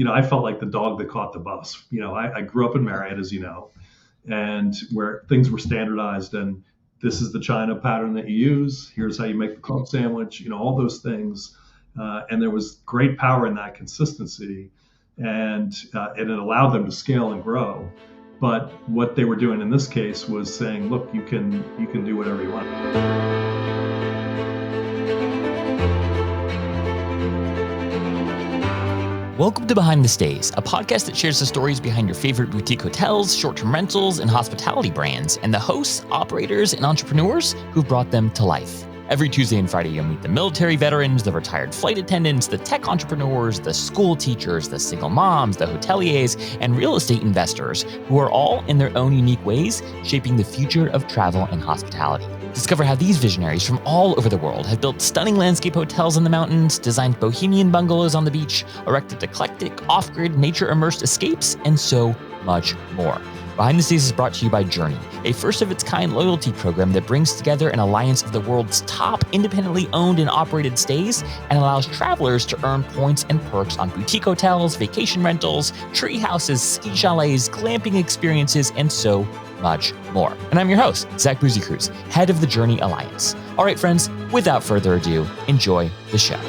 I felt like the dog that caught the bus. I grew up in Marriott, as you know, and where things were standardized, and this is the china pattern that you use. Here's how you make the club sandwich. All those things, and there was great power in that consistency, and it allowed them to scale and grow. But what they were doing in this case was saying, look, you can do whatever you want. Welcome to Behind the Stays, a podcast that shares the stories behind your favorite boutique hotels, short-term rentals, and hospitality brands, and the hosts, operators, and entrepreneurs who've brought them to life. Every Tuesday and Friday, you'll meet the military veterans, the retired flight attendants, the tech entrepreneurs, the school teachers, the single moms, the hoteliers, and real estate investors, who are all, in their own unique ways, shaping the future of travel and hospitality. Discover how these visionaries from all over the world have built stunning landscape hotels in the mountains, designed bohemian bungalows on the beach, erected eclectic, off-grid, nature-immersed escapes, and so much more. Behind the Stays is brought to you by Journey, a first-of-its-kind loyalty program that brings together an alliance of the world's top independently owned and operated stays and allows travelers to earn points and perks on boutique hotels, vacation rentals, tree houses, ski chalets, glamping experiences, and so much more. And I'm your host, Zach Boozy-Cruz, head of the Journey Alliance. All right, friends, without further ado, enjoy the show.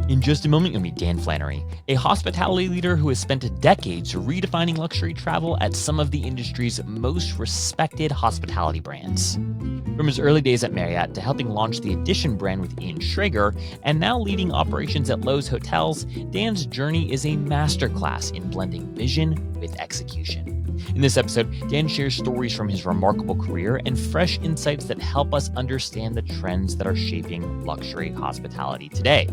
In just a moment, you'll meet Dan Flannery, a hospitality leader who has spent decades redefining luxury travel at some of the industry's most respected hospitality brands. From his early days at Marriott to helping launch the Edition brand with Ian Schrager, and now leading operations at Loews Hotels, Dan's journey is a masterclass in blending vision with execution. In this episode, Dan shares stories from his remarkable career and fresh insights that help us understand the trends that are shaping luxury hospitality today.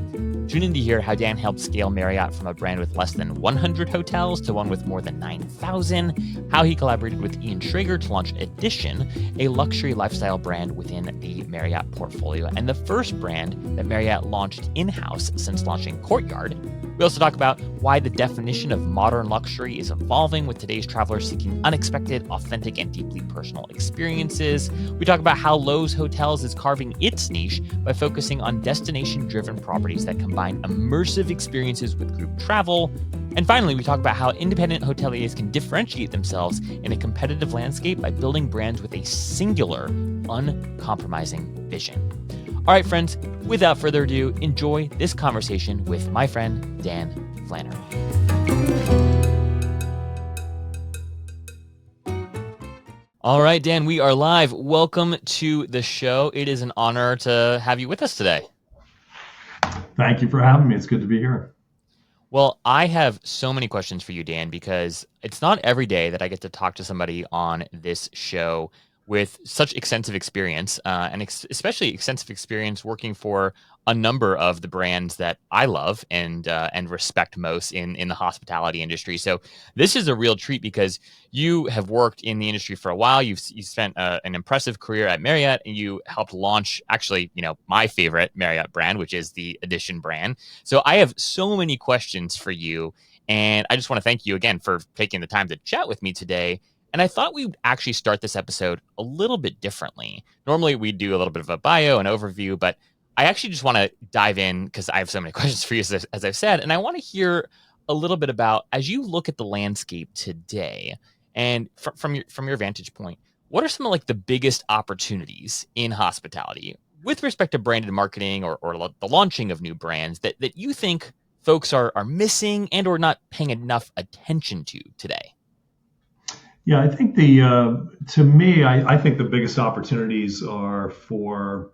Tune in to hear how Dan helped scale Marriott from a brand with less than 100 hotels to one with more than 9,000, how he collaborated with Ian Schrager to launch Edition, a luxury lifestyle brand within the Marriott portfolio, and the first brand that Marriott launched in-house since launching Courtyard. We also talk about why the definition of modern luxury is evolving with today's travelers seeking unexpected, authentic, and deeply personal experiences. We talk about how Loews Hotels is carving its niche by focusing on destination-driven properties that combine immersive experiences with group travel. And finally, we talk about how independent hoteliers can differentiate themselves in a competitive landscape by building brands with a singular, uncompromising vision. All right, friends, without further ado, enjoy this conversation with my friend, Dan Flannery. All right, Dan, we are live. Welcome to the show. It is an honor to have you with us today. Thank you for having me. It's good to be here. Well, I have so many questions for you, Dan, because it's not every day that I get to talk to somebody on this show with such extensive experience, and especially extensive experience working for a number of the brands that I love and respect most in the hospitality industry. So this is a real treat because you have worked in the industry for a while. You spent an impressive career at Marriott, and you helped launch actually, my favorite Marriott brand, which is the Edition brand. So I have so many questions for you, and I just want to thank you again for taking the time to chat with me today. And I thought we would actually start this episode a little bit differently. Normally, we do a little bit of a bio and overview, but I actually just want to dive in because I have so many questions for you, as I've said. And I want to hear a little bit about, as you look at the landscape today, and from your vantage point, what are some of the biggest opportunities in hospitality with respect to branded marketing or the launching of new brands that you think folks are missing and or not paying enough attention to today? Yeah, I think I think the biggest opportunities are for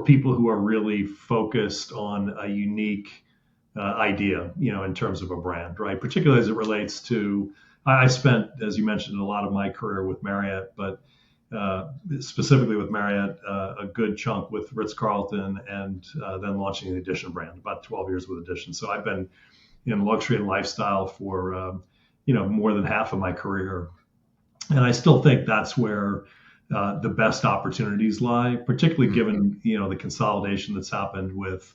people who are really focused on a unique idea, in terms of a brand, right? Particularly as it relates to, I spent, as you mentioned, a lot of my career with Marriott, but specifically with Marriott, a good chunk with Ritz-Carlton, and then launching the Edition brand, about 12 years with Edition. So I've been in luxury and lifestyle for more than half of my career. And I still think that's where the best opportunities lie, particularly given, the consolidation that's happened with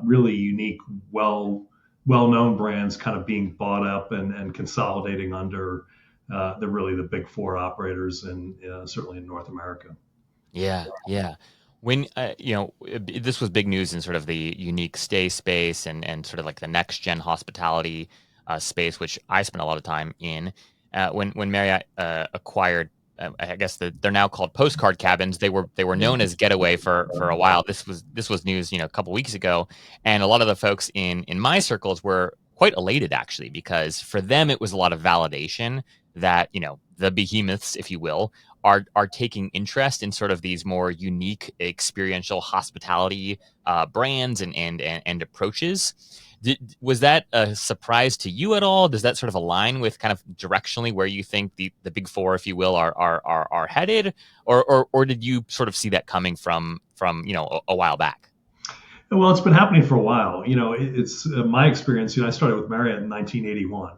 really unique, well-known brands kind of being bought up and consolidating under the big four operators, and certainly in North America. Yeah, yeah. When this was big news in sort of the unique stay space and sort of like the next gen hospitality space, which I spent a lot of time in. When Marriott acquired, I guess they're now called postcard cabins. They were known as Getaway for a while. This was news, a couple weeks ago, and a lot of the folks in my circles were quite elated actually because for them it was a lot of validation that the behemoths, if you will, are taking interest in sort of these more unique experiential hospitality brands and approaches. Was that a surprise to you at all? Does that sort of align with kind of directionally where you think the big four, if you will, are headed, or did you sort of see that coming from a while back? Well, it's been happening for a while. It's my experience. I started with Marriott in 1981.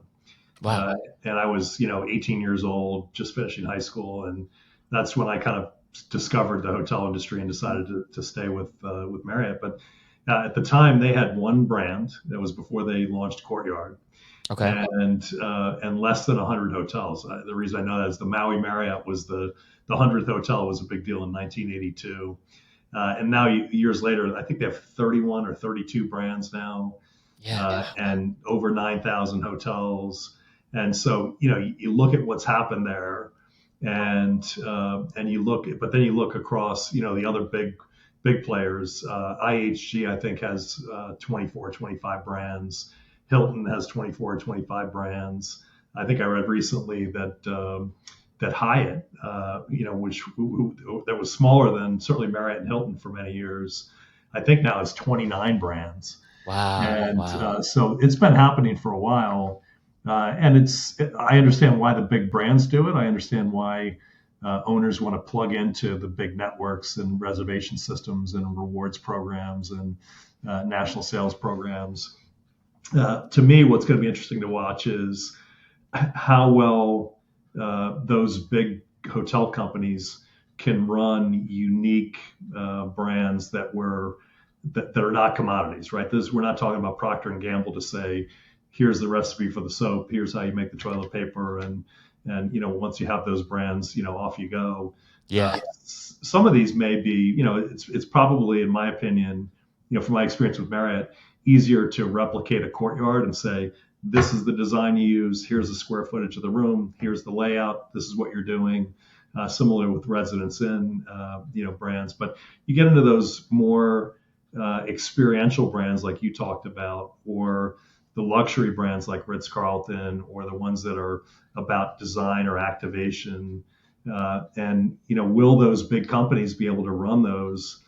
Wow. Uh, and I was, 18 years old, just finishing high school, and that's when I kind of discovered the hotel industry and decided to stay with Marriott. But at the time, they had one brand. That was before they launched Courtyard, Okay. and less than 100 hotels. The reason I know that is the Maui Marriott was the 100th hotel was a big deal in 1982. And now years later, I think they have 31 or 32 brands now, Yeah. and over 9,000 hotels. And so, you look at what's happened there, and but then you look across, the other big players. IHG, I think, has 24, 25 brands. Hilton has 24 or 25 brands. I think I read recently that Hyatt, that was smaller than certainly Marriott and Hilton for many years, I think now has 29 brands. Wow. And Wow. so it's been happening for a while. I understand why the big brands do it. I understand why owners want to plug into the big networks and reservation systems and rewards programs and national sales programs. To me, what's going to be interesting to watch is how well those big hotel companies can run unique brands that are not commodities, right? We're not talking about Procter and Gamble to say, here's the recipe for the soap, here's how you make the toilet paper, and once you have those brands, off you go. Yeah. Some of these may be, it's probably, in my opinion, from my experience with Marriott, easier to replicate a Courtyard and say, this is the design you use, here's the square footage of the room, here's the layout, this is what you're doing. Similar with Residence Inn, brands. But you get into those more experiential brands like you talked about, or the luxury brands like Ritz-Carlton, or the ones that are about design or activation. And will those big companies be able to run those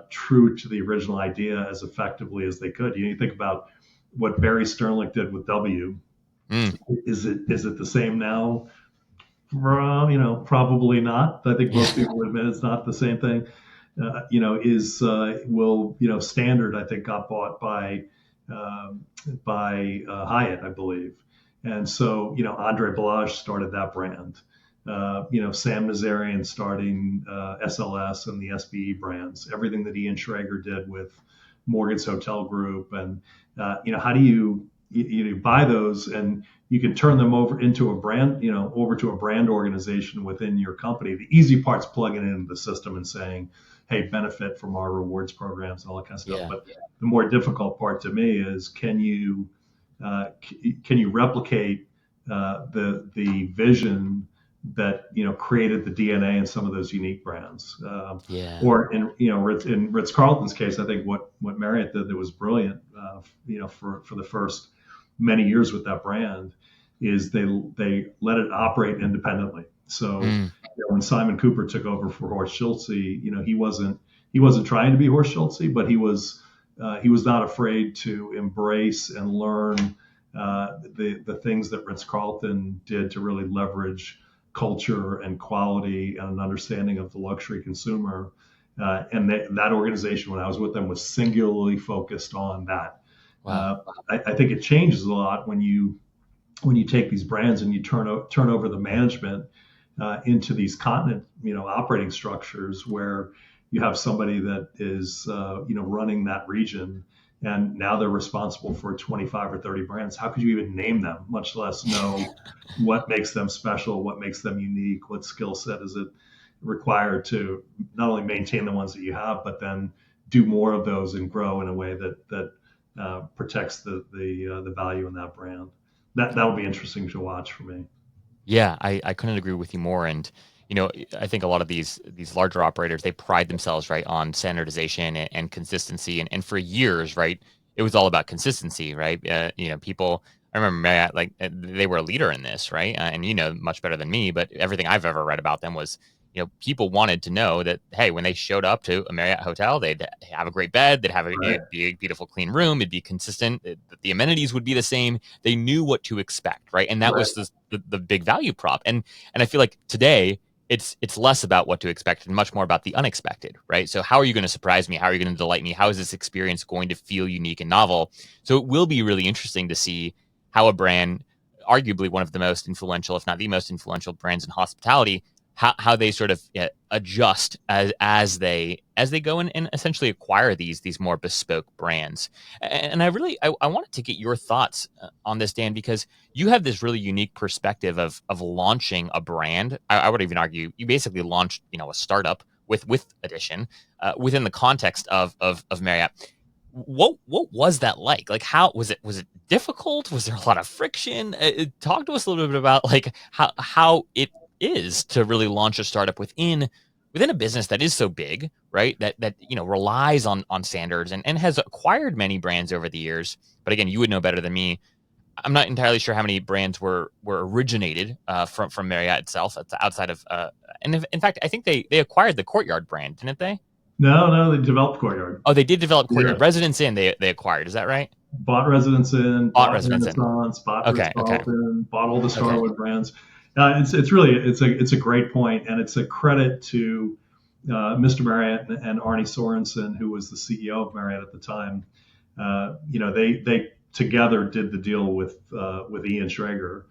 true to the original idea as effectively as they could? You think about what Barry Sternlicht did with W. Mm. Is it the same now? Probably not. I think most people would admit it's not the same thing. Standard, I think, got bought by Hyatt, I believe. And so, Andre Balazs started that brand. Sam Nazarian starting SLS and the SBE brands, everything that Ian Schrager did with Morgan's Hotel Group. And, how do you buy those and you can turn them over into a brand, over to a brand organization within your company. The easy part's plugging it into the system and saying, hey, benefit from our rewards programs and all that kind of stuff. Yeah. But the more difficult part to me is can you replicate the vision that created the DNA in some of those unique brands, Yeah. or in Ritz Carlton's case, I think what Marriott did that was brilliant, for the first many years with that brand, is they let it operate independently. So Mm. when Simon Cooper took over for Horst Schulze, he wasn't trying to be Horst Schulze, but he was not afraid to embrace and learn the things that Ritz Carlton did to really leverage culture and quality and an understanding of the luxury consumer. And that organization, when I was with them, was singularly focused on that. Wow. I think it changes a lot when you take these brands and you turn over the management into these continent, operating structures where you have somebody that is, running that region, and now they're responsible for 25 or 30 brands. How could you even name them, much less know what makes them special, what makes them unique, what skill set is it? required to not only maintain the ones that you have, but then do more of those and grow in a way that protects the value in that brand. That would be interesting to watch for me. Yeah, I couldn't agree with you more. And I think a lot of these larger operators, they pride themselves, right, on standardization and consistency. And for years, right, it was all about consistency, right? People. I remember Marriott, like they were a leader in this, right? And much better than me. But everything I've ever read about them was, people wanted to know that, hey, when they showed up to a Marriott hotel, they'd have a great bed, they'd have Right. it'd be a beautiful, clean room, it'd be consistent, the amenities would be the same. They knew what to expect, right? And that Right. was the big value prop. And I feel like today it's less about what to expect and much more about the unexpected, right? So how are you going to surprise me? How are you going to delight me? How is this experience going to feel unique and novel? So it will be really interesting to see how a brand, arguably one of the most influential, if not the most influential brands in hospitality, how they sort of adjust as they go and essentially acquire these more bespoke brands. And I wanted to get your thoughts on this, Dan, because you have this really unique perspective of launching a brand. I would even argue you basically launched a startup with Edition within the context of Marriott. What was that like? Like, how was it? Was it difficult? Was there a lot of friction? Talk to us a little bit about like how it is to really launch a startup within a business that is so big, right? That relies on standards and has acquired many brands over the years. But again, you would know better than me. I'm not entirely sure how many brands were originated from Marriott itself. It's outside of and in fact, I think they acquired the Courtyard brand, didn't they? No, they developed Courtyard. Oh, they did develop Yeah. Courtyard. Residence Inn they acquired. Is that right? Bought Residence Inn, Bought bought Residence Inn. Renaissance, bought Okay. Okay. Ritz-Carlton, bought all the Okay. Starwood brands. It's really it's a great point, and it's a credit to Mr. Marriott and Arnie Sorensen, who was the CEO of Marriott at the time. They together did the deal with Ian Schrager.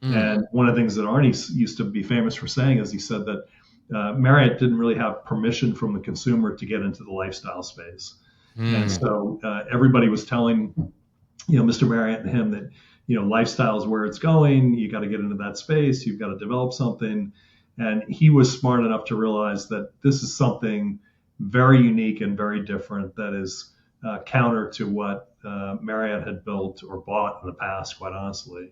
And one of the things that Arnie used to be famous for saying is he said that Marriott didn't really have permission from the consumer to get into the lifestyle space. And so everybody was telling, Mr. Marriott and him that, lifestyle is where it's going. You got to get into that space. You've got to develop something. And he was smart enough to realize that this is something very unique and very different that is counter to what Marriott had built or bought in the past, quite honestly.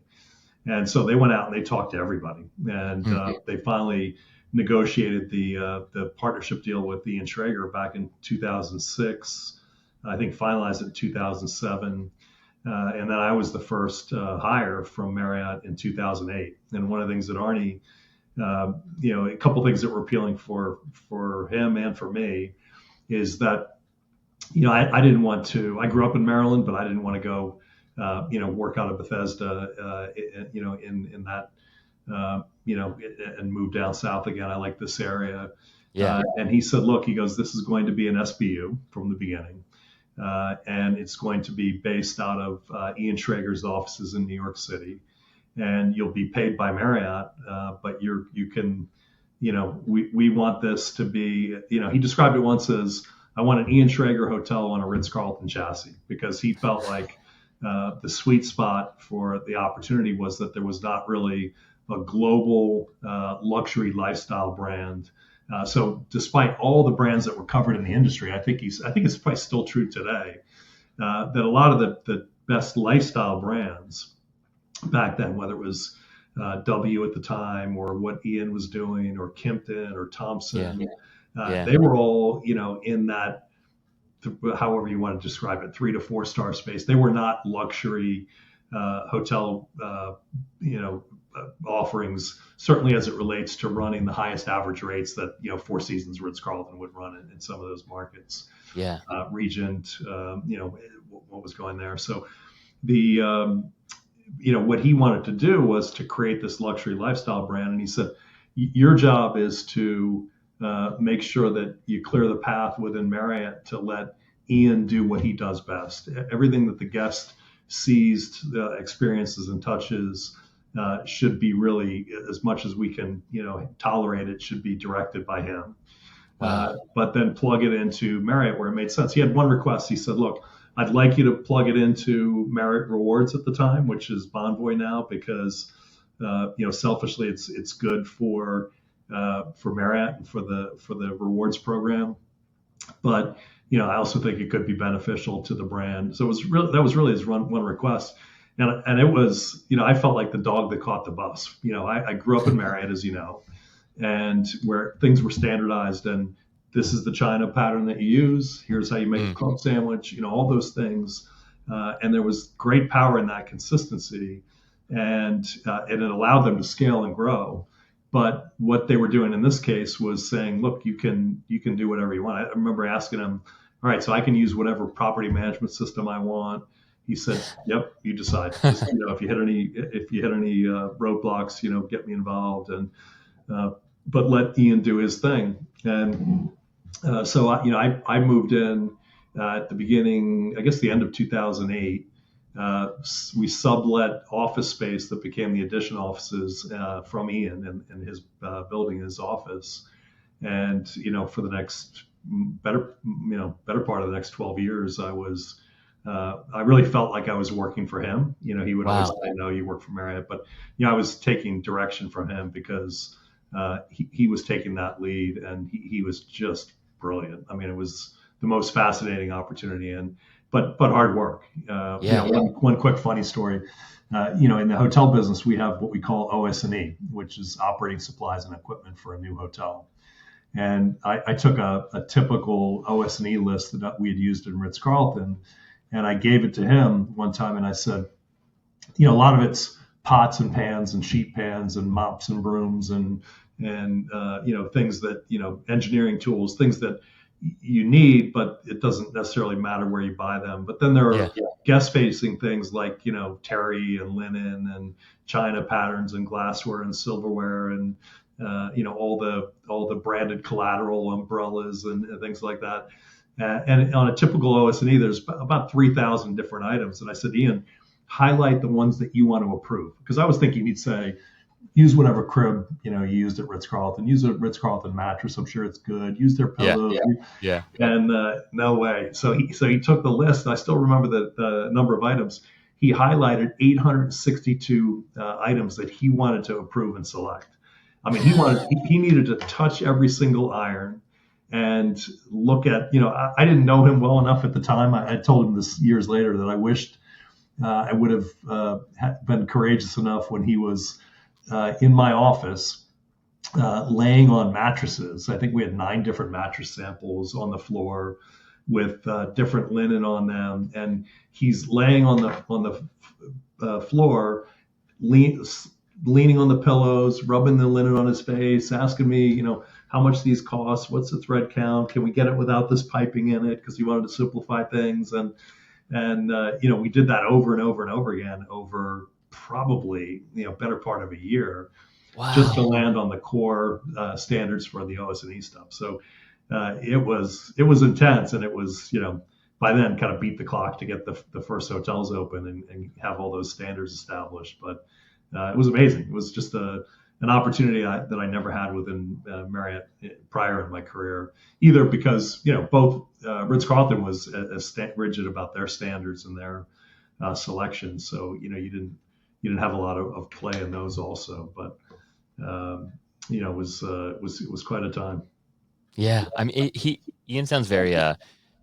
And so they went out and they talked to everybody, and they finally negotiated the partnership deal with Ian Schrager back in 2006. I think finalized it in 2007, and then I was the first hire from Marriott in 2008. And one of the things that Arnie, a couple of things that were appealing for him and for me is that I didn't want to. I grew up in Maryland, but I didn't want to go work out of Bethesda, in that, and move down south again. I like this area. Yeah. And he said, look, he goes, this is going to be an SBU from the beginning. And it's going to be based out of Ian Schrager's offices in New York City. And you'll be paid by Marriott, but we want this to be, he described it once as, I want an Ian Schrager hotel on a Ritz-Carlton chassis, because he felt like the sweet spot for the opportunity was that there was not really a global luxury lifestyle brand. So despite all the brands that were covered in the industry, I think it's probably still true today, that a lot of the best lifestyle brands back then, whether it was W at the time or what Ian was doing or Kimpton or Thompson, they were all, in that, however you want to describe it, 3 to 4 star space. They were not luxury hotel, offerings, certainly as it relates to running the highest average rates that, Four Seasons, Ritz-Carlton would run in some of those markets. Yeah. Regent, what was going there. So the, what he wanted to do was to create this luxury lifestyle brand. And he said, your job is to make sure that you clear the path within Marriott to let Ian do what he does best. Everything that the guest sees, experiences, and touches should be really, as much as we can, tolerate it, should be directed by him. Wow. But then plug it into Marriott where it made sense. He had one request. He said, look, I'd like you to plug it into Marriott Rewards at the time, which is Bonvoy now, because selfishly it's good for for Marriott and for the rewards program. But I also think it could be beneficial to the brand. So that was really his one request. And it was, I felt like the dog that caught the bus. I grew up in Marriott, as you know, and where things were standardized, and this is the China pattern that you use. Here's how you make a club sandwich, all those things. And there was great power in that consistency, and it allowed them to scale and grow. But what they were doing in this case was saying, look, you can do whatever you want. I remember asking him, all right, so I can use whatever property management system I want. He said, yep, you decide. Just, if you hit any roadblocks, get me involved, and but let Ian do his thing. And so I moved in at the beginning, I guess the end of 2008. We sublet office space that became the Edition offices from Ian and his building, his office. And for the next better part of the next 12 years, I really felt like I was working for him. He would always say, "No, you work for Marriott," but I was taking direction from him because he was taking that lead, and he was just brilliant. I mean, it was the most fascinating opportunity, but hard work. One quick funny story. In the hotel business, we have what we call OS&E, which is operating supplies and equipment for a new hotel. And I took a typical OS&E list that we had used in Ritz-Carlton, and I gave it to him one time, and I said, a lot of it's pots and pans and sheet pans and mops and brooms and things that, engineering tools, things that you need, but it doesn't necessarily matter where you buy them. But then there are guest facing things like, terry and linen and china patterns and glassware and silverware and, all the branded collateral umbrellas and things like that. And on a typical OS&E, there's about 3,000 different items. And I said, Ian, highlight the ones that you want to approve. Because I was thinking he'd say, use whatever crib, you used at Ritz-Carlton. Use a Ritz-Carlton mattress. I'm sure it's good. Use their pillow. Yeah. And no way. So he took the list. I still remember the number of items. He highlighted 862 items that he wanted to approve and select. I mean, he needed to touch every single iron and look at, I didn't know him well enough at the time. I told him this years later that I wished I would have been courageous enough when he was in my office laying on mattresses. I think we had 9 different mattress samples on the floor with different linen on them. And he's laying on the floor, leaning on the pillows, rubbing the linen on his face, asking me, how much these cost, what's the thread count, can we get it without this piping in it, because he wanted to simplify things. And we did that over and over and over again over probably better part of a year. Wow. Just to land on the core standards for the OS&E stuff. So it was intense, and it was by then kind of beat the clock to get the first hotels open and have all those standards established. But it was amazing. It was just an opportunity that I never had within Marriott prior in my career, either because both Ritz-Carlton was as rigid about their standards and their selection, so you didn't have a lot of play in those also. But it was quite a time. Yeah, I mean, Ian sounds very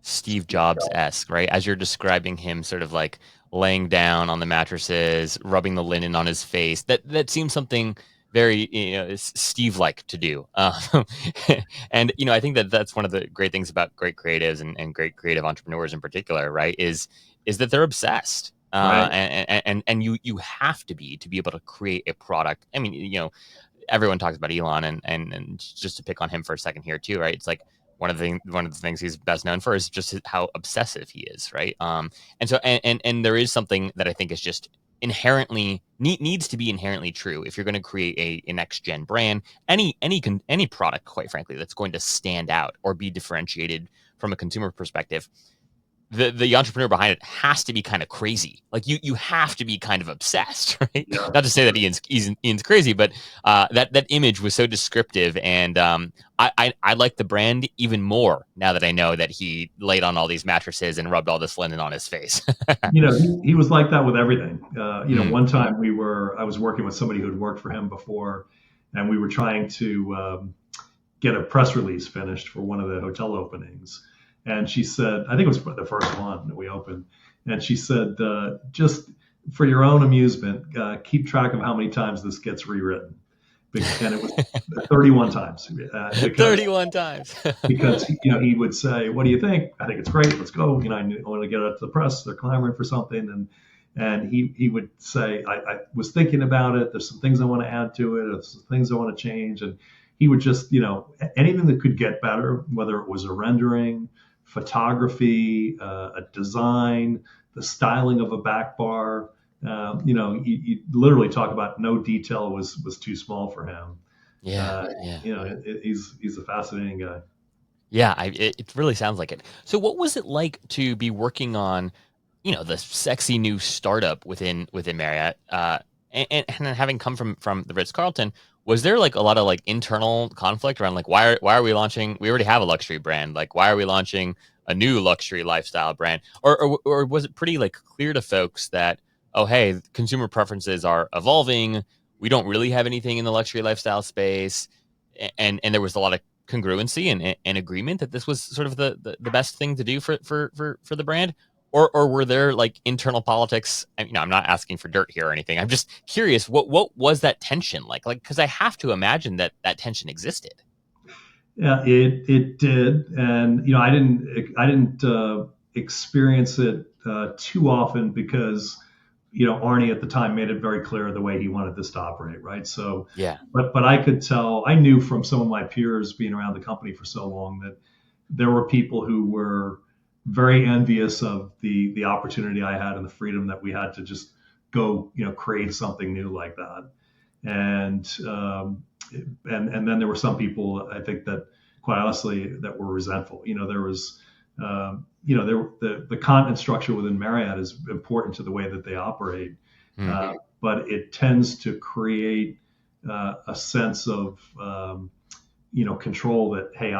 Steve Jobs-esque, right? As you're describing him, sort of like laying down on the mattresses, rubbing the linen on his face. That seems something very Steve-like to do. And I think that's one of the great things about great creatives and great creative entrepreneurs in particular, right? Is that they're obsessed. Right. And you have to be able to create a product. I mean, everyone talks about Elon and just to pick on him for a second here too, right? It's like one of the things he's best known for is just how obsessive he is, right? And so and there is something that I think is just inherently needs to be inherently true if you're going to create a next gen brand, any product, quite frankly, that's going to stand out or be differentiated from a consumer perspective. The entrepreneur behind it has to be kind of crazy. Like you have to be kind of obsessed, right? Yeah. Not to say that Ian's crazy, but that image was so descriptive, and I like the brand even more now that I know that he laid on all these mattresses and rubbed all this linen on his face. He was like that with everything. One time I was working with somebody who had worked for him before, and we were trying to get a press release finished for one of the hotel openings. And she said, I think it was the first one that we opened. And she said, just for your own amusement, keep track of how many times this gets rewritten. And it was 31 times. Because 31 times. because he would say, "What do you think? I think it's great. Let's go." I want to get it out to the press. They're clamoring for something, and he would say, I was thinking about it. There's some things I want to add to it. There's some things I want to change." And he would just, anything that could get better, whether it was a rendering, photography, a design, the styling of a back bar. You literally talk about no detail was too small for him. He's a fascinating guy. Yeah, it really sounds like it. So what was it like to be working on, the sexy new startup within Marriott, and having come from the Ritz-Carlton? Was there like a lot of like internal conflict around like why are we launching? We already have a luxury brand. Like why are we launching a new luxury lifestyle brand? Or was it pretty like clear to folks that, oh hey, consumer preferences are evolving. We don't really have anything in the luxury lifestyle space, and there was a lot of congruency and agreement that this was sort of the best thing to do for the brand? Or were there like internal politics? I'm not asking for dirt here or anything. I'm just curious, what was that tension like? Like, because I have to imagine that tension existed. Yeah, it did, and I didn't experience it too often because Arnie at the time made it very clear the way he wanted this to operate, right? So, Yeah. but I could tell, I knew from some of my peers being around the company for so long that there were people who were very envious of the opportunity I had and the freedom that we had to just go, create something new like that. And and then there were some people, I think, that quite honestly that were resentful. There was the continent structure within Marriott is important to the way that they operate, but it tends to create a sense of control that, hey,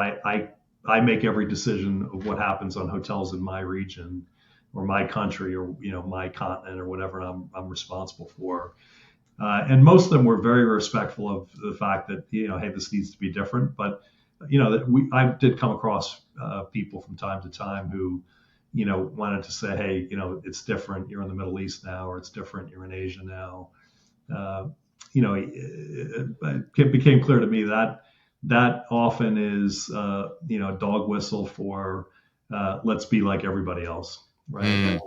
I make every decision of what happens on hotels in my region or my country or my continent or whatever I'm responsible for. And most of them were very respectful of the fact that hey, this needs to be different. But I did come across people from time to time who wanted to say, hey, it's different. You're in the Middle East now, or it's different. You're in Asia now. It became clear to me that that often is a dog whistle for let's be like everybody else, right?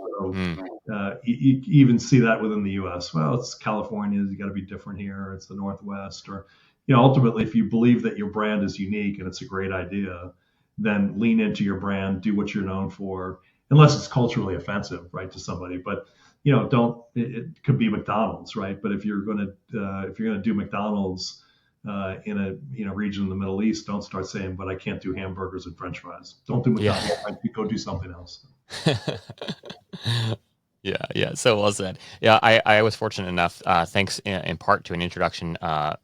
You even see that within the U.S. Well, it's California, you got to be different here. It's the Northwest, or ultimately, if you believe that your brand is unique and it's a great idea, then lean into your brand, do what you're known for, unless it's culturally offensive, right, to somebody. But don't. It could be McDonald's, right? But if you're going to do McDonald's in a region in the Middle East, don't start saying, "But I can't do hamburgers and French fries." Don't do McDonald's. Yeah. Go do something else. Yeah. So well said. Yeah, I was fortunate enough, thanks in part to an introduction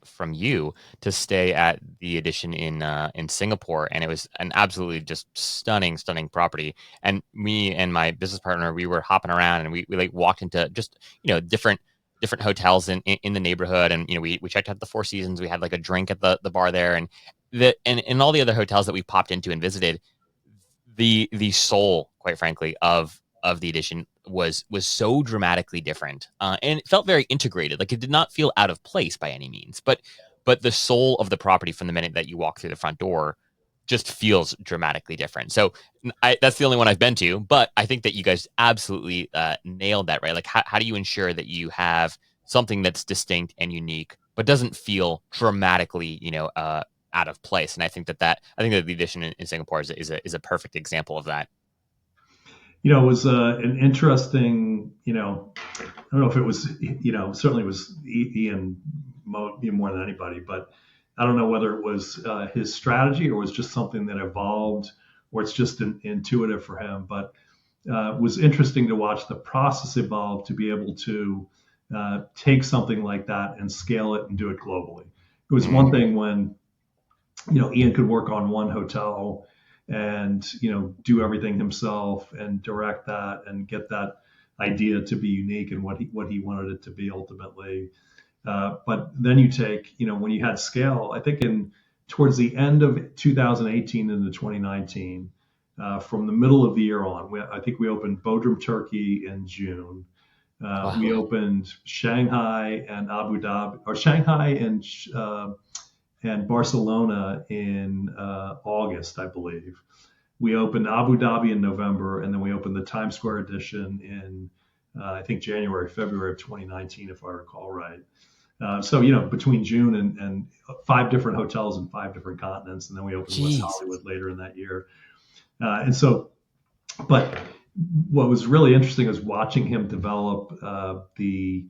from you, to stay at the Edition in Singapore, and it was an absolutely just stunning property. And me and my business partner, we were hopping around, and we like walked into just different hotels in the neighborhood, and we checked out the Four Seasons. We had like a drink at the bar there, and and all the other hotels that we popped into and visited. The soul, quite frankly, of the Edition was so dramatically different, and it felt very integrated. Like it did not feel out of place by any means, but the soul of the property from the minute that you walk through the front door just feels dramatically different. So that's the only one I've been to, but I think that you guys absolutely nailed that, right? Like how do you ensure that you have something that's distinct and unique, but doesn't feel dramatically, out of place? And I think that the Edition in Singapore is a perfect example of that. It was an interesting, I don't know if it was, certainly it was Ian more than anybody, but I don't know whether it was his strategy or was just something that evolved or it's just intuitive for him. But it was interesting to watch the process evolve to be able to take something like that and scale it and do it globally. It was one thing when, Ian could work on one hotel and do everything himself and direct that and get that idea to be unique and what he wanted it to be ultimately. But then you take, when you had scale, I think towards the end of 2018 into 2019, from the middle of the year on, I think we opened Bodrum, Turkey in June. We Wow. opened Shanghai and Abu Dhabi, or Shanghai and Barcelona in August, I believe. We opened Abu Dhabi in November, and then we opened the Times Square edition in I think January, February of 2019, if I recall right. So between June and 5 different hotels in 5 different continents, and then we opened West Jeez. Hollywood later in that year. And so, but what was really interesting is watching him develop the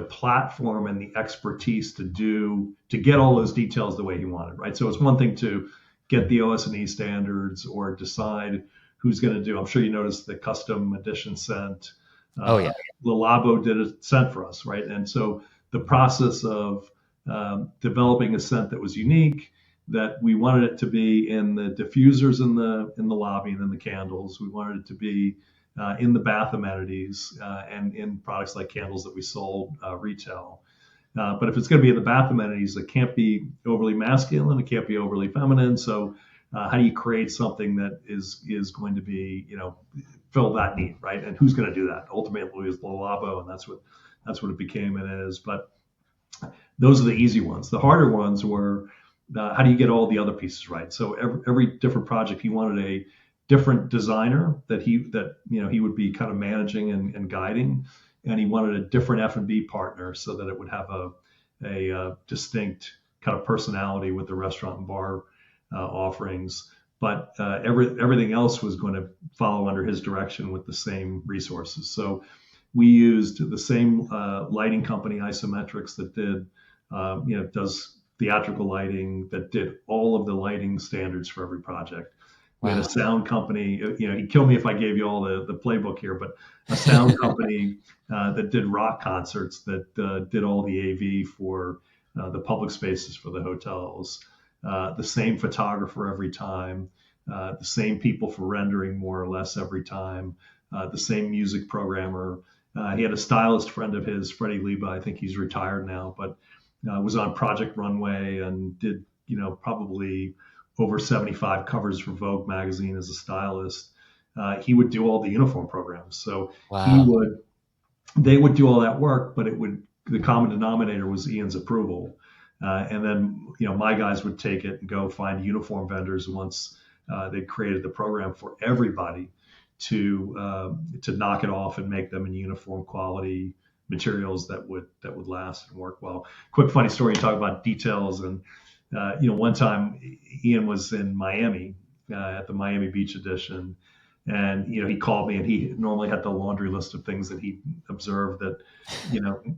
platform and the expertise to get all those details the way he wanted, right? So it's one thing to get the OS&E standards or decide who's going to do. I'm sure you noticed the custom edition scent. Oh yeah. Le Labo did a scent for us, right? And so the process of developing a scent that was unique, that we wanted it to be in the diffusers in the lobby and in the candles. We wanted it to be in the bath amenities and in products like candles that we sold retail. But if it's going to be in the bath amenities, it can't be overly masculine. It can't be overly feminine. So how do you create something that is going to be, fill that need, right? And who's going to do that? Ultimately, is Le Labo, and that's what it became and is. But those are the easy ones. The harder ones were how do you get all the other pieces right? So every different project, he wanted a different designer that he would be kind of managing and guiding, and he wanted a different F&B partner so that it would have a distinct kind of personality with the restaurant and bar offerings. But everything else was going to follow under his direction with the same resources. So we used the same lighting company, Isometrics, that does theatrical lighting, that did all of the lighting standards for every project. We had a sound company, he'd kill me if I gave you all the playbook here, but a sound company that did rock concerts, that did all the AV for the public spaces for the hotels. The same photographer every time, the same people for rendering more or less every time, the same music programmer. He had a stylist friend of his, Freddie Liba. I think he's retired now, but was on Project Runway and did, probably over 75 covers for Vogue magazine as a stylist. He would do all the uniform programs. So they would do all that work, but the common denominator was Ian's approval. And then, my guys would take it and go find uniform vendors once they created the program for everybody to knock it off and make them in uniform quality materials that would last and work well. Quick funny story. You talk about details, and one time Ian was in Miami at the Miami Beach edition, and he called me, and he normally had the laundry list of things that he observed that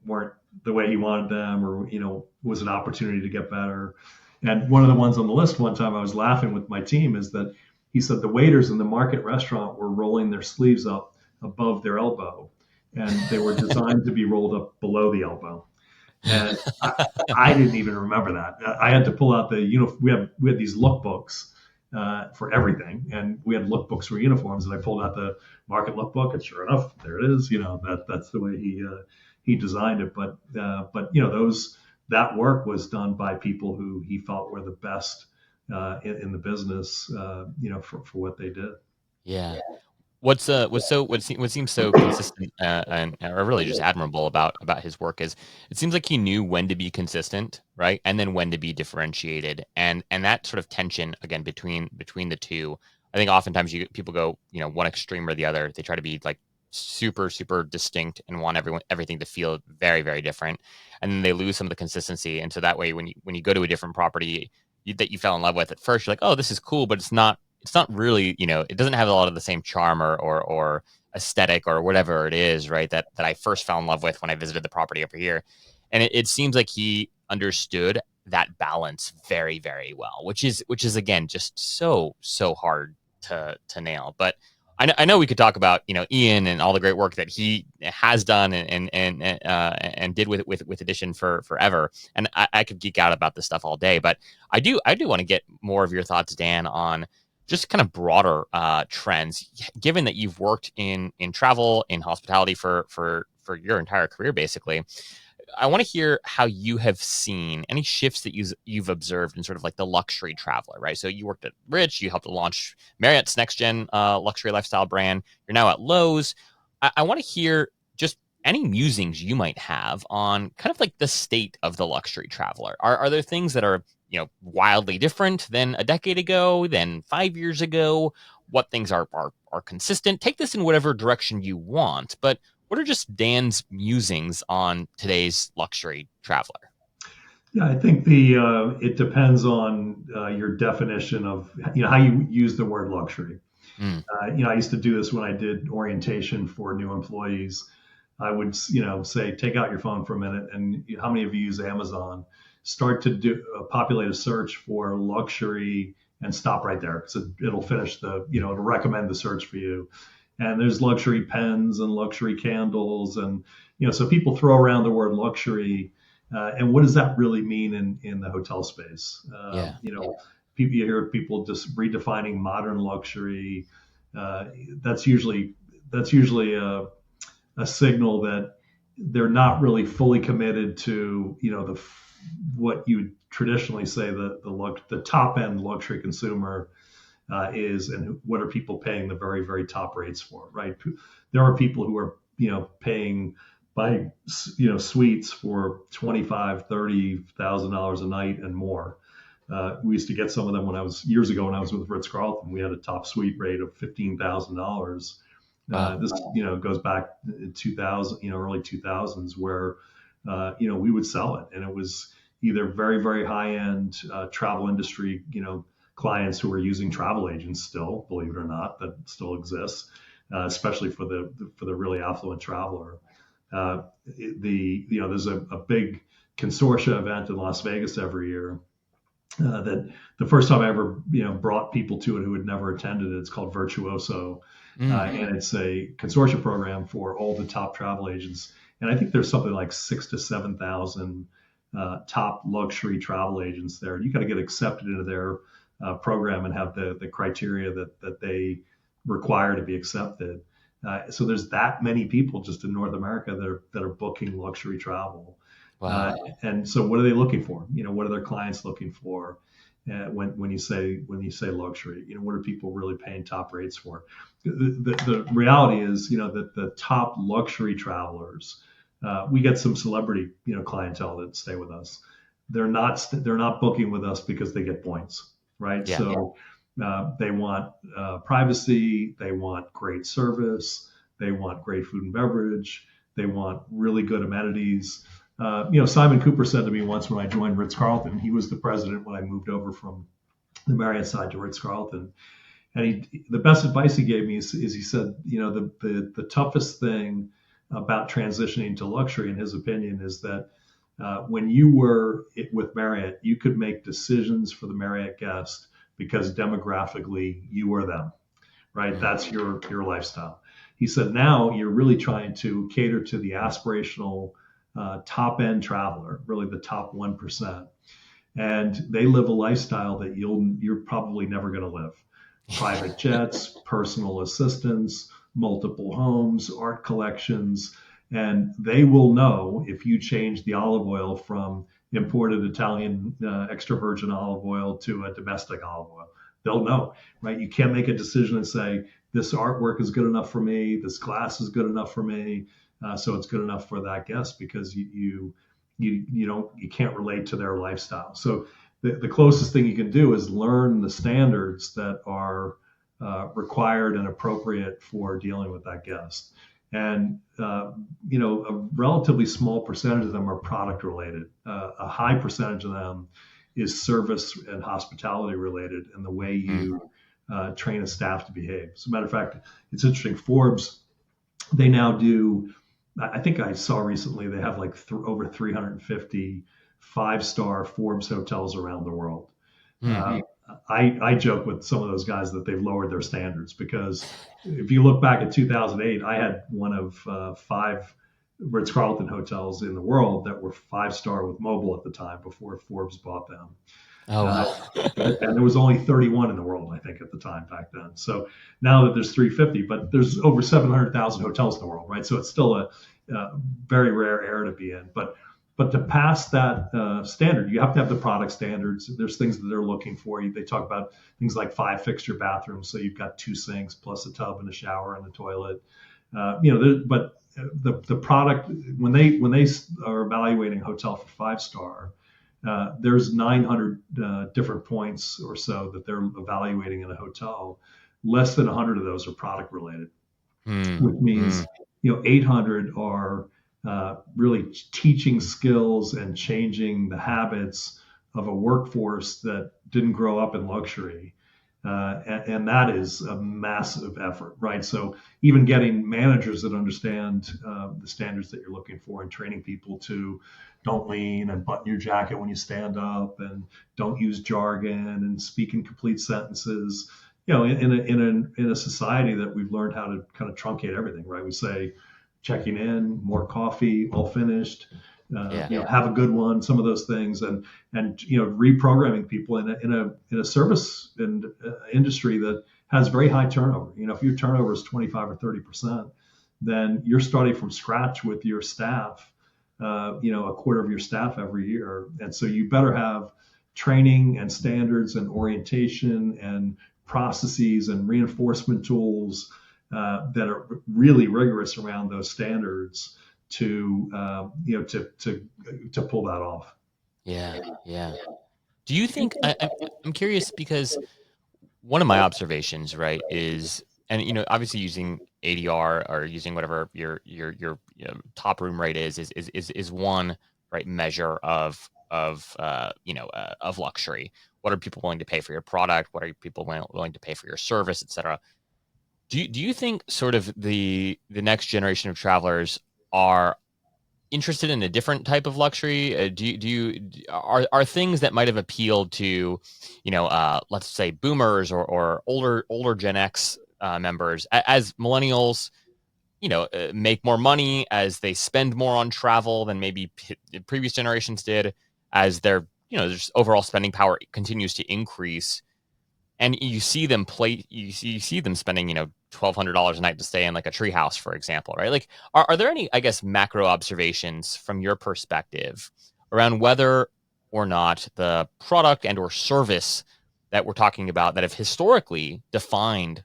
weren't the way he wanted them, or was an opportunity to get better. And one of the ones on the list one time, I was laughing with my team, is that he said the waiters in the Market restaurant were rolling their sleeves up above their elbow, and they were designed to be rolled up below the elbow. And I didn't even remember that. I had to pull out we had these lookbooks for everything, and we had lookbooks for uniforms, and I pulled out the Market lookbook, and sure enough, there it is. That's the way he designed it. But that work was done by people who he felt were the best in the business, for what they did. Yeah. What seems so consistent and or really just admirable about his work is it seems like he knew when to be consistent, right, and then when to be differentiated, and that sort of tension again between the two. I think oftentimes people go one extreme or the other. They try to be like super distinct and want everything to feel very very different, and then they lose some of the consistency. And so that way, when you go to a different property that you fell in love with at first, you're like, oh, this is cool, but it's not really, it doesn't have a lot of the same charm or aesthetic or whatever it is, right, that I first fell in love with when I visited the property over here. And it seems like he understood that balance very, very well, which is again, just so hard to nail. But I know we could talk about, Ian and all the great work that he has done and did with Edition for forever. And I could geek out about this stuff all day, but I do want to get more of your thoughts, Dan, on just kind of broader trends, given that you've worked in travel, in hospitality for your entire career, basically. I want to hear how you have seen any shifts that you've observed in sort of like the luxury traveler, right? So you worked at Rich, you helped to launch Marriott's next gen luxury lifestyle brand. You're now at Lowe's. I want to hear just any musings you might have on kind of like the state of the luxury traveler. Are there things that are, wildly different than a decade ago, than 5 years ago? What things are consistent? Take this in whatever direction you want, but what are just Dan's musings on today's luxury traveler? Yeah, I think the it depends on your definition of how you use the word luxury. Mm, I used to do this when I did orientation for new employees. I would, say, take out your phone for a minute, and how many of you use Amazon? Start to do populate a search for luxury and stop right there. So it'll finish it'll recommend the search for you. And there's luxury pens and luxury candles, and so people throw around the word luxury, and what does that really mean in the hotel space? yeah. People, you hear people just redefining modern luxury. That's usually a signal that they're not really fully committed to what you would traditionally say the top end luxury consumer is, and what are people paying the very, very top rates for, right? There are people who are paying by suites for $25,000-$30,000 a night and more. We used to get some of them years ago when I was with Ritz Carlton. We had a top suite rate of $15,000. This goes back in 2000, early 2000s, where we would sell it, and it was either very, very high end travel industry clients who are using travel agents still, believe it or not, that still exists, especially for the really affluent traveler. There's a big consortia event in Las Vegas every year that the first time I ever brought people to it who had never attended it. It's called Virtuoso, and it's a consortia program for all the top travel agents. And I think there's something like 6,000 to 7,000 top luxury travel agents there. You got to get accepted into their program and have the criteria that they require to be accepted. So there's that many people just in North America that are booking luxury travel. Wow. And so what are they looking for? What are their clients looking for? When you say luxury, what are people really paying top rates for? The reality is, that the top luxury travelers, we get some celebrity, clientele that stay with us. They're not booking with us because they get points, right? Yeah. So they want privacy, they want great service, they want great food and beverage, they want really good amenities. Simon Cooper said to me once when I joined Ritz Carlton, he was the president when I moved over from the Marriott side to Ritz Carlton, and the best advice he gave me is he said, the toughest thing about transitioning to luxury, in his opinion, is that when you were with Marriott, you could make decisions for the Marriott guest because demographically you were them, right? Mm. That's your lifestyle. He said now you're really trying to cater to the aspirational top end traveler, really the top 1%. And they live a lifestyle that you're probably never going to live. Private jets, personal assistants, multiple homes, art collections, and they will know if you change the olive oil from imported Italian extra virgin olive oil to a domestic olive oil. They'll know, right? You can't make a decision and say, this artwork is good enough for me, this glass is good enough for me, so it's good enough for that guest, because you can't relate to their lifestyle. So the closest thing you can do is learn the standards that are required and appropriate for dealing with that guest. And a relatively small percentage of them are product related. A high percentage of them is service and hospitality related, and the way you train a staff to behave. As a matter of fact, it's interesting. Forbes, they now do, I think I saw recently, they have like over 350 five-star Forbes hotels around the world. I joke with some of those guys that they've lowered their standards, because if you look back at 2008, I had one of 5 Ritz-Carlton hotels in the world that were 5-star with mobile at the time, before Forbes bought them. Oh, wow. And there was only 31 in the world, I think, at the time back then. So now that there's 350, but there's over 700,000 hotels in the world, right? So it's still a very rare area to be in. But But to pass that standard, you have to have the product standards. There's things that they're looking for. They talk about things like 5 fixture bathrooms, so you've got 2 sinks plus a tub and a shower and a toilet. But the product, when they are evaluating a hotel for 5 star, there's 900 different points or so that they're evaluating in a hotel. Less than 100 of those are product related, which means 800 are really teaching skills and changing the habits of a workforce that didn't grow up in luxury. And that is a massive effort, right? So even getting managers that understand the standards that you're looking for and training people to don't lean and button your jacket when you stand up and don't use jargon and speak in complete sentences. In a society that we've learned how to kind of truncate everything, right? We say checking in, more coffee, all finished. Have a good one. Some of those things, and reprogramming people in a service industry that has very high turnover. If your turnover is 25 or 30%, then you're starting from scratch with your staff. A quarter of your staff every year, and so you better have training and standards and orientation and processes and reinforcement tools that are really rigorous around those standards to pull that off. Yeah. Do you think I'm curious because one of my observations, right, is, and obviously using ADR or using whatever your top room rate is one, right, measure of luxury. What are people willing to pay for your product? What are people willing to pay for your service, et cetera? Do you think sort of the next generation of travelers are interested in a different type of luxury? Are things that might have appealed to, let's say boomers or older Gen X members as millennials, make more money, as they spend more on travel than maybe previous generations did, as their just overall spending power continues to increase, and you see them spending $1,200 a night to stay in like a treehouse, for example, right? Like, are there any, I guess, macro observations from your perspective around whether or not the product and or service that we're talking about that have historically defined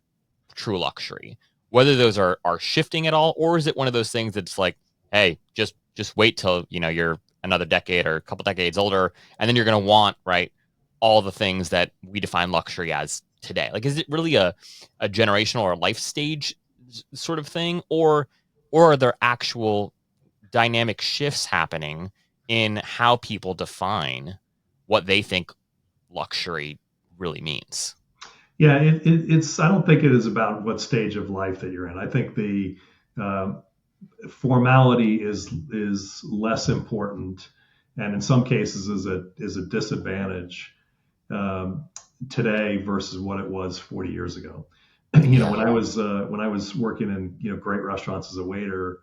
true luxury, whether those are shifting at all, or is it one of those things that's like, hey, just wait till you're another decade or a couple decades older, and then you're going to want, right, all the things that we define luxury as today? Like, is it really a generational or life stage sort of thing, or are there actual dynamic shifts happening in how people define what they think luxury really means? Yeah, it's. I don't think it is about what stage of life that you're in. I think the formality is less important, and in some cases is a disadvantage today versus what it was 40 years ago. When I was working in great restaurants as a waiter,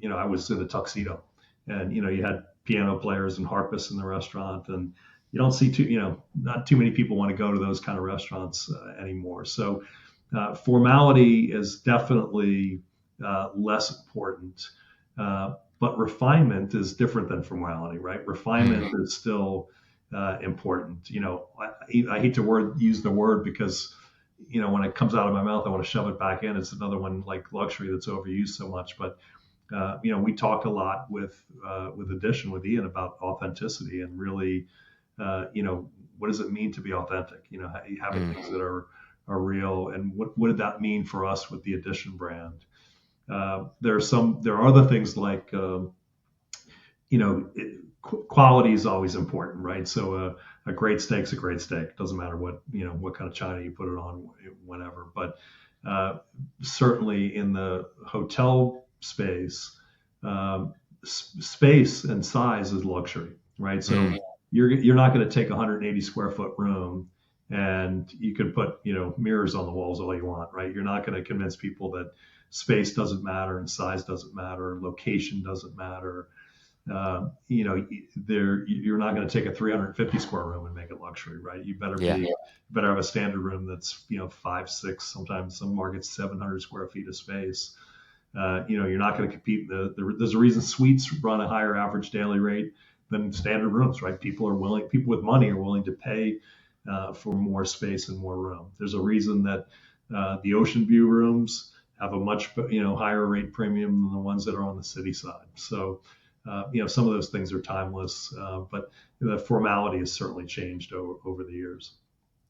I was in a tuxedo, and you had piano players and harpists in the restaurant, and you don't see not too many people want to go to those kind of restaurants anymore. So formality is definitely less important, but refinement is different than formality, right? Refinement is still important. I hate to use the word because when it comes out of my mouth, I want to shove it back in. It's another one like luxury that's overused so much, but we talk a lot with Edition, with Ian, about authenticity and really, what does it mean to be authentic? Having things that are real, and what did that mean for us with the Edition brand? There are other things like, quality is always important, right? So a great steak's a great steak. Doesn't matter what kind of china you put it on, whatever. But certainly in the hotel space, space and size is luxury, right? So you're not going to take a 180 square foot room and you can put mirrors on the walls all you want, right? You're not going to convince people that space doesn't matter and size doesn't matter, location doesn't matter. You're not going to take a 350 square room and make it luxury, right? You better have a standard room that's 5, 6, sometimes some markets 700 square feet of space. You're not going to compete. There's a reason suites run a higher average daily rate than standard rooms, right? People with money are willing to pay for more space and more room. There's a reason that the ocean view rooms have a much higher rate premium than the ones that are on the city side. So some of those things are timeless, but the formality has certainly changed over the years.